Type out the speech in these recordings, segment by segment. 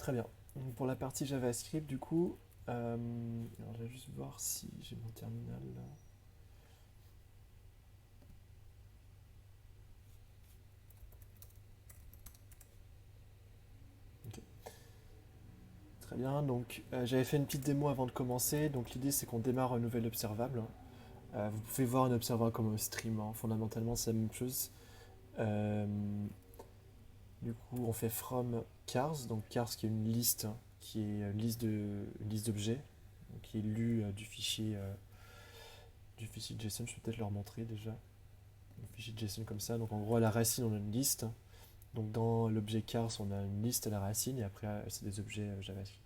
Très bien. Donc, pour la partie JavaScript, du coup, alors je vais juste voir si j'ai mon terminal là. Ok. Très bien. Donc, j'avais fait une petite démo avant de commencer. Donc, l'idée, c'est qu'on démarre un nouvel observable. Vous pouvez voir un observable comme un stream, hein. Fondamentalement, c'est la même chose. Euh, du coup, on fait from cars. Donc, cars qui est une liste, hein, qui est une liste d'objets, donc qui est lue du fichier JSON. Je peux peut-être leur montrer déjà. Le fichier JSON comme ça. Donc, en gros, à la racine, on a une liste. Donc dans l'objet cars, on a une liste à la racine et après c'est des objets JavaScript.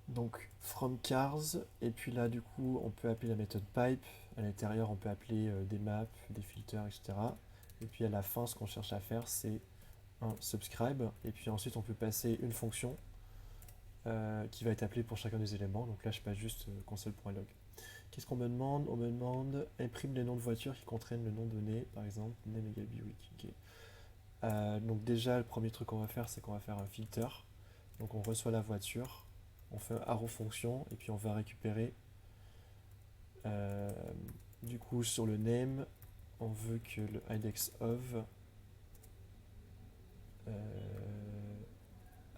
Donc from cars, et puis là du coup on peut appeler la méthode pipe. À l'intérieur on peut appeler des maps, des filters, etc. Et puis à la fin ce qu'on cherche à faire c'est un subscribe. Et puis ensuite on peut passer une fonction qui va être appelée pour chacun des éléments. Donc là je passe juste console.log. Qu'est-ce qu'on me demande? On me demande imprime les noms de voitures qui contraignent le nom donné, par exemple name égale Buick. Ok. Donc déjà, le premier truc qu'on va faire, c'est qu'on va faire un filter. Donc on reçoit la voiture, on fait un arrow fonction, et puis on va récupérer, euh, du coup sur le name, on veut que le index of, ah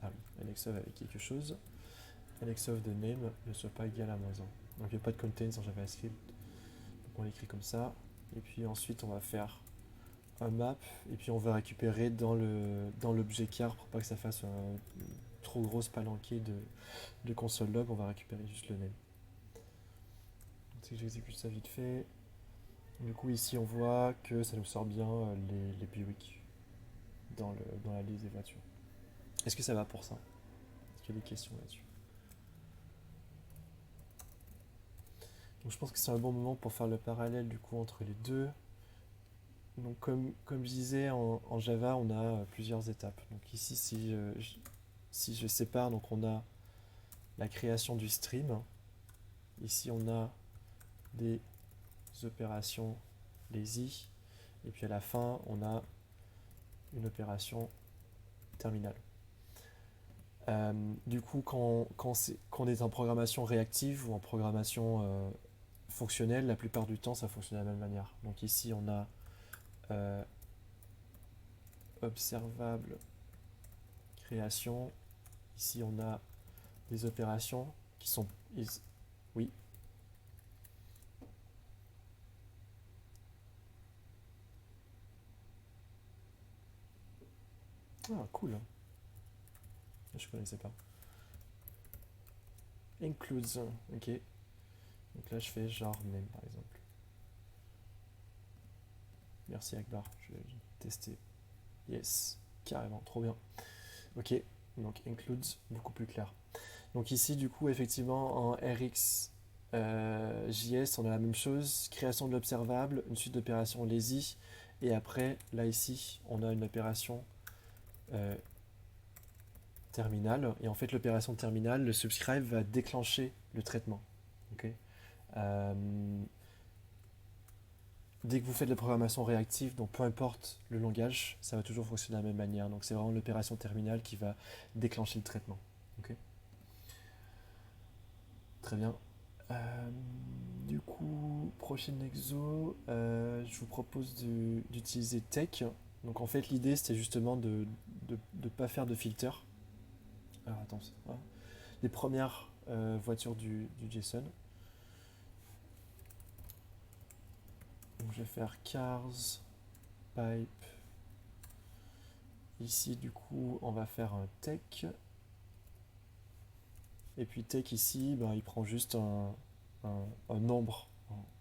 oui, index of avec quelque chose, index of de name ne soit pas égal à -1. Donc il n'y a pas de contains en JavaScript, donc on l'écrit comme ça. Et puis ensuite on va faire un map, et puis on va récupérer dans l'objet car pour pas que ça fasse un trop grosse palanquée de console log, on va récupérer juste le name. Donc si j'exécute ça vite fait, du coup ici on voit que ça nous sort bien les Buick dans la liste des voitures. Est-ce que ça va pour ça? Est-ce qu'il y a des questions là-dessus? Donc je pense que c'est un bon moment pour faire le parallèle du coup entre les deux. Donc comme je disais en Java on a plusieurs étapes. Donc ici si je sépare, donc on a la création du stream. Ici on a des opérations lazy. Et puis à la fin, on a une opération terminale. Du coup, quand on est en programmation réactive ou en programmation fonctionnelle, la plupart du temps, ça fonctionne de la même manière. Donc ici, on a euh, observable création. Ici, on a des opérations qui sont... Oui. Ah, cool. Je connaissais pas. Includes. Ok. Donc là, je fais genre name, par exemple. Merci Akbar. Je vais tester. Yes. Carrément. Trop bien. Ok. Donc includes, beaucoup plus clair. Donc ici, du coup, effectivement, en RX JS, on a la même chose, création de l'observable, une suite d'opérations lazy, et après, là ici, on a une opération euh, terminale, et en fait, l'opération terminale, le subscribe va déclencher le traitement. Okay. Euh, Dès que vous faites de la programmation réactive, donc peu importe le langage, ça va toujours fonctionner de la même manière. Donc c'est vraiment l'opération terminale qui va déclencher le traitement. Okay. Très bien. Euh, du coup, prochaine exo, je vous propose d'utiliser Tech. Donc en fait, l'idée c'était justement de ne pas faire de filter. Alors attends, voilà. Les premières voitures du JSON. Donc je vais faire cars, pipe. Ici, du coup, on va faire un tech. Et puis tech ici, ben, il prend juste un nombre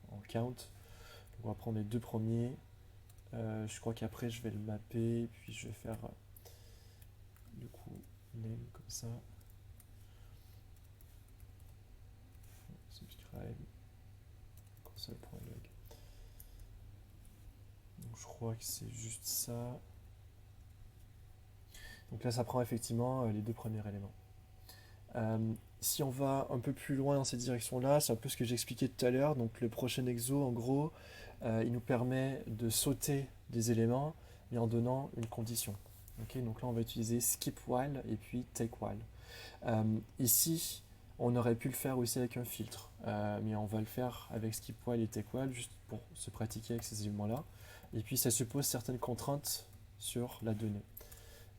en count. Donc on va prendre les deux premiers. Je crois qu'après je vais le mapper, puis je vais faire du coup name comme ça, subscribe, console.log. Donc je crois que c'est juste ça. Donc là ça prend effectivement les deux premiers éléments. Si on va un peu plus loin dans cette direction-là, c'est un peu ce que j'expliquais tout à l'heure. Donc le prochain exo, en gros, il nous permet de sauter des éléments, mais en donnant une condition. Ok, donc là on va utiliser skip while et puis take while. Ici, on aurait pu le faire aussi avec un filtre, mais on va le faire avec skip while et take while juste pour se pratiquer avec ces éléments-là. Et puis ça suppose certaines contraintes sur la donnée.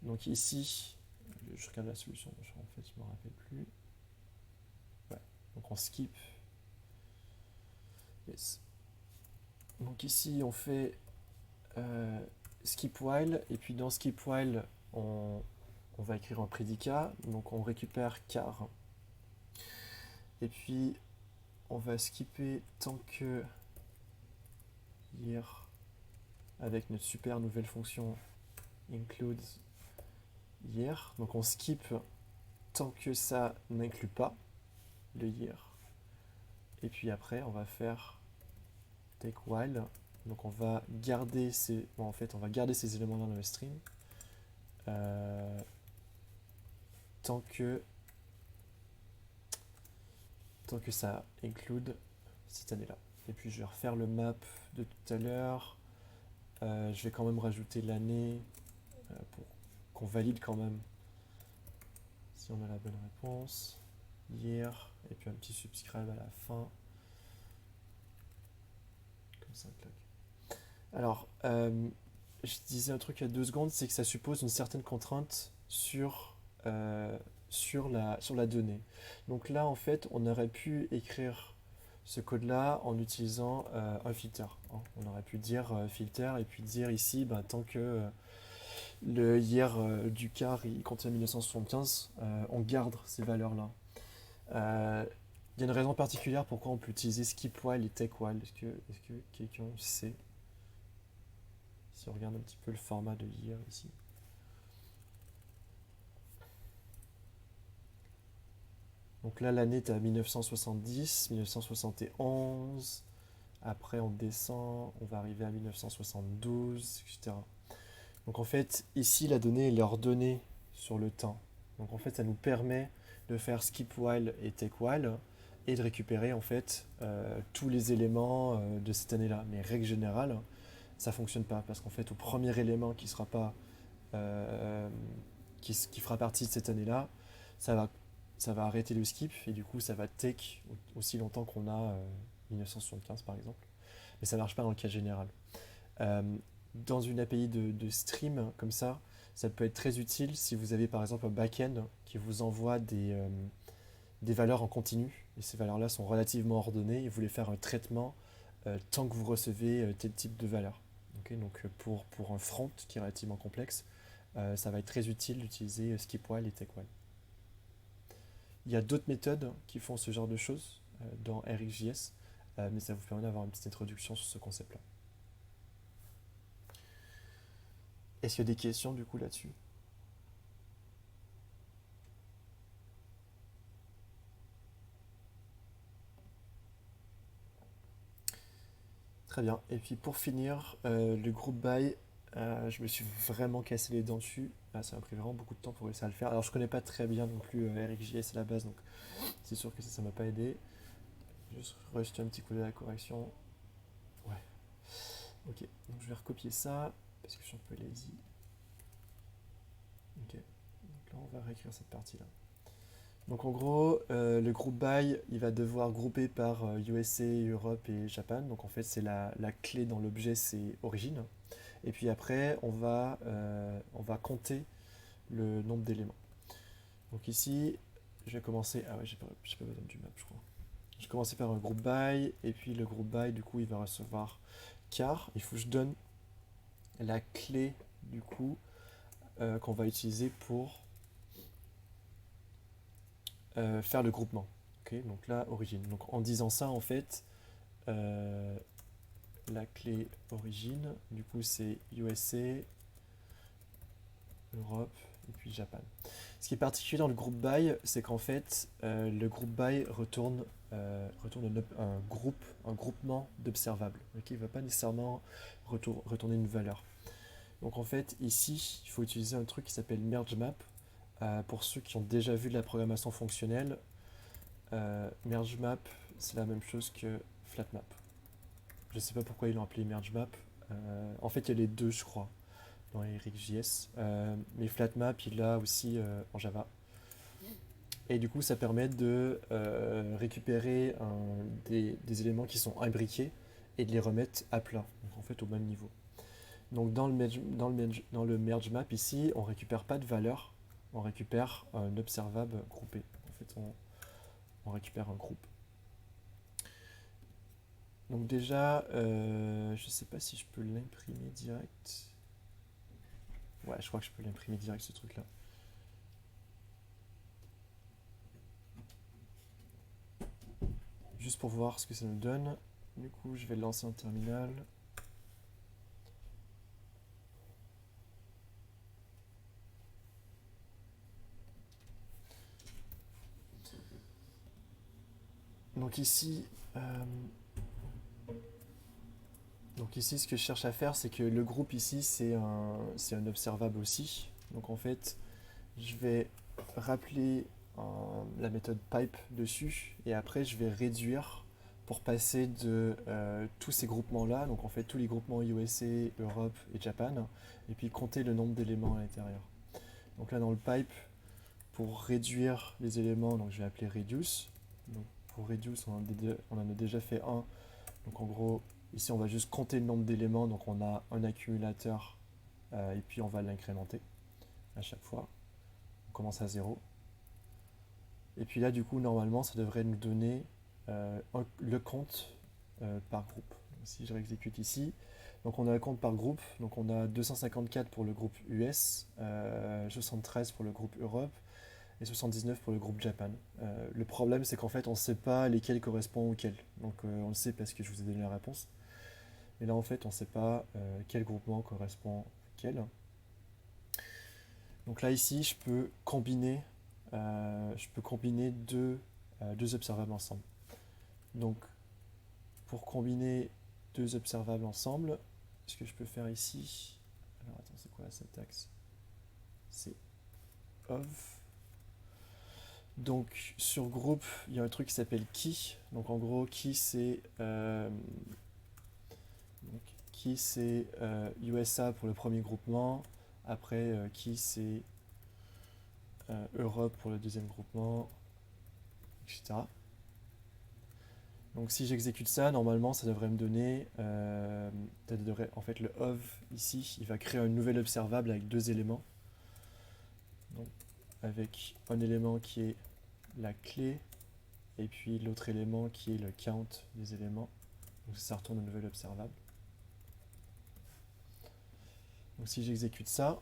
Donc ici, je regarde la solution, en fait je ne me rappelle plus. Ouais. Donc on skip. Yes. Donc ici on fait skip while, et puis dans skip while, on va écrire un prédicat, donc on récupère car, et puis on va skipper tant que year avec notre super nouvelle fonction include year, donc on skip tant que ça n'inclut pas le year, et puis après on va faire take while, donc on va garder ces, bon, en fait on va garder ces éléments dans le string tant que ça include cette année-là. Et puis je vais refaire le map de tout à l'heure. Je vais quand même rajouter l'année pour qu'on valide quand même si on a la bonne réponse. Year, et puis un petit subscribe à la fin. Comme ça, clac. Alors, je disais un truc il y a 2 secondes, c'est que ça suppose une certaine contrainte sur la donnée. Donc là, en fait, on aurait pu écrire ce code-là en utilisant un filter, hein. On aurait pu dire filter et puis dire ici, ben, tant que le year du car il contient 1975, on garde ces valeurs-là. Il y a une raison particulière pourquoi on peut utiliser skip while et take while. Est-ce que quelqu'un sait? Si on regarde un petit peu le format de year ici. Donc là, l'année est à 1970, 1971. Après, on descend, on va arriver à 1972, etc. Donc en fait, ici, la donnée est ordonnée sur le temps. Donc en fait, ça nous permet de faire skip while et take while et de récupérer en fait tous les éléments de cette année-là. Mais règle générale, ça fonctionne pas parce qu'en fait, au premier élément qui sera pas euh, qui fera partie de cette année-là, ça va ça va arrêter le skip et du coup ça va take aussi longtemps qu'on a 1975 par exemple. Mais ça marche pas dans le cas général. Euh, dans une API de stream comme ça peut être très utile si vous avez par exemple un back-end qui vous envoie des valeurs en continu et ces valeurs-là sont relativement ordonnées et vous voulez faire un traitement tant que vous recevez tel type de valeur. Okay, donc pour un front qui est relativement complexe, ça va être très utile d'utiliser skip while et take while. Il y a d'autres méthodes qui font ce genre de choses dans RxJS, mais ça vous permet d'avoir une petite introduction sur ce concept-là. Est-ce qu'il y a des questions du coup là-dessus? Très bien. Et puis pour finir, le group by, je me suis vraiment cassé les dents dessus. Ça m'a pris vraiment beaucoup de temps pour réussir à le faire. Alors je connais pas très bien non plus RxJS à la base, donc c'est sûr que ça m'a pas aidé. Juste rejeter un petit coup de la correction. Ouais. Ok, donc je vais recopier ça parce que je suis un peu lazy. Ok, donc là on va réécrire cette partie-là. Donc en gros, le group by, il va devoir grouper par USA, Europe et Japan. Donc en fait, c'est la clé dans l'objet, c'est origine. Et puis après, on va compter le nombre d'éléments. Donc ici, je vais commencer. Ah ouais, j'ai pas besoin du map, je crois. Je vais commencer par un group by, et puis le group by, du coup, il va recevoir car. Il faut que je donne la clé, du coup, qu'on va utiliser pour faire le groupement. Okay, donc là, origine. Donc en disant ça, en fait, la clé origine, du coup, c'est USA, Europe et puis Japan. Ce qui est particulier dans le group by, c'est qu'en fait, le group by retourne un groupement d'observables. Okay, il ne va pas nécessairement retourner une valeur. Donc en fait, ici, il faut utiliser un truc qui s'appelle merge map. Pour ceux qui ont déjà vu de la programmation fonctionnelle, merge map, c'est la même chose que flat map. Je ne sais pas pourquoi ils l'ont appelé merge map. En fait, il y a les deux, je crois. dans RxJS. Mais Flatmap, il l'a aussi en Java. Et du coup, ça permet de récupérer des éléments qui sont imbriqués et de les remettre à plat, donc en fait au même niveau. Donc dans le merge map ici, on récupère pas de valeur, on récupère un observable groupé. En fait, on récupère un groupe. Donc déjà, je sais pas si je peux l'imprimer direct. Ouais, je crois que je peux l'imprimer direct ce truc-là. Juste pour voir ce que ça nous donne. Du coup, je vais lancer un terminal. Donc ici, ce que je cherche à faire, c'est que le groupe ici, c'est un observable aussi. Donc en fait, je vais rappeler la méthode pipe dessus et après je vais réduire pour passer de tous ces groupements-là, donc en fait tous les groupements USA, Europe et Japan, et puis compter le nombre d'éléments à l'intérieur. Donc là dans le pipe, pour réduire les éléments, donc je vais appeler reduce. Donc pour reduce, on en a déjà fait un. Donc en gros, ici on va juste compter le nombre d'éléments, donc on a un accumulateur et puis on va l'incrémenter à chaque fois. On commence à 0. Et puis là, du coup, normalement, ça devrait nous donner le compte par groupe. Donc, si je réexécute ici, donc on a un compte par groupe. Donc on a 254 pour le groupe US, 73 pour le groupe Europe et 79 pour le groupe Japan. Le problème, c'est qu'en fait, on ne sait pas lesquels correspondent auxquels. Donc on le sait parce que je vous ai donné la réponse. Et là, en fait, on ne sait pas quel groupement correspond auquel. Donc là, ici, je peux combiner deux observables ensemble. Donc, pour combiner deux observables ensemble, ce que je peux faire ici, alors attends, c'est quoi la syntaxe? C'est of. Donc, sur groupe, il y a un truc qui s'appelle key. Donc, en gros, key, c'est USA pour le premier groupement. Après, key, c'est Europe pour le deuxième groupement, etc. Donc si j'exécute ça, normalement ça devrait me donner, en fait le of ici, il va créer un nouvel observable avec deux éléments. Donc avec un élément qui est la clé et puis l'autre élément qui est le count des éléments. Donc ça retourne un nouvel observable. Donc si j'exécute ça,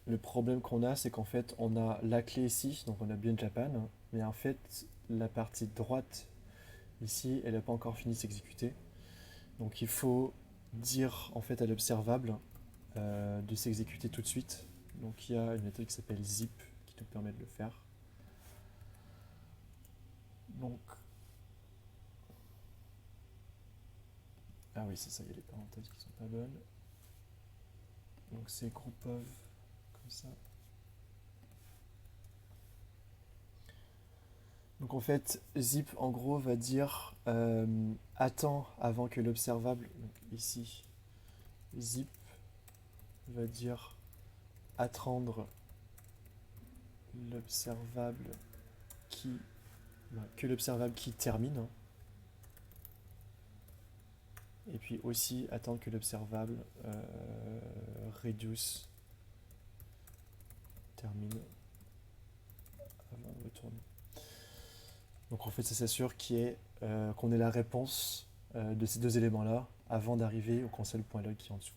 le problème qu'on a, c'est qu'en fait on a la clé ici, donc on a bien Japan, mais en fait la partie droite ici, elle n'a pas encore fini de s'exécuter. Donc il faut dire en fait à l'observable de s'exécuter tout de suite. Donc il y a une méthode qui s'appelle zip qui nous permet de le faire. Donc ah oui, c'est ça, il y a les parenthèses qui sont pas bonnes. Donc c'est group of comme ça. Donc en fait, zip en gros va dire attends avant que l'observable, donc ici, zip va dire attendre l'observable que l'observable qui termine. Et puis aussi attendre que l'observable reduce termine avant de retourner. Donc en fait, ça s'assure qu'on ait la réponse de ces deux éléments-là avant d'arriver au console point log qui est en dessous.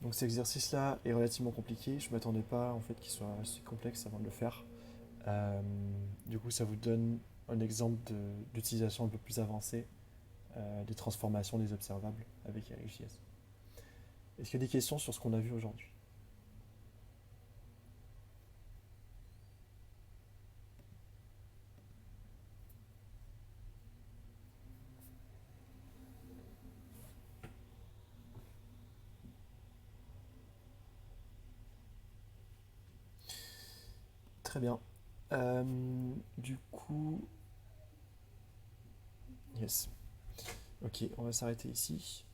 Donc cet exercice-là est relativement compliqué. Je ne m'attendais pas en fait qu'il soit assez complexe avant de le faire. Du coup, ça vous donne un exemple d'utilisation un peu plus avancée des transformations des observables avec RxJS. Est-ce qu'il y a des questions sur ce qu'on a vu aujourd'hui? Très bien. Du coup, yes. Ok, on va s'arrêter ici.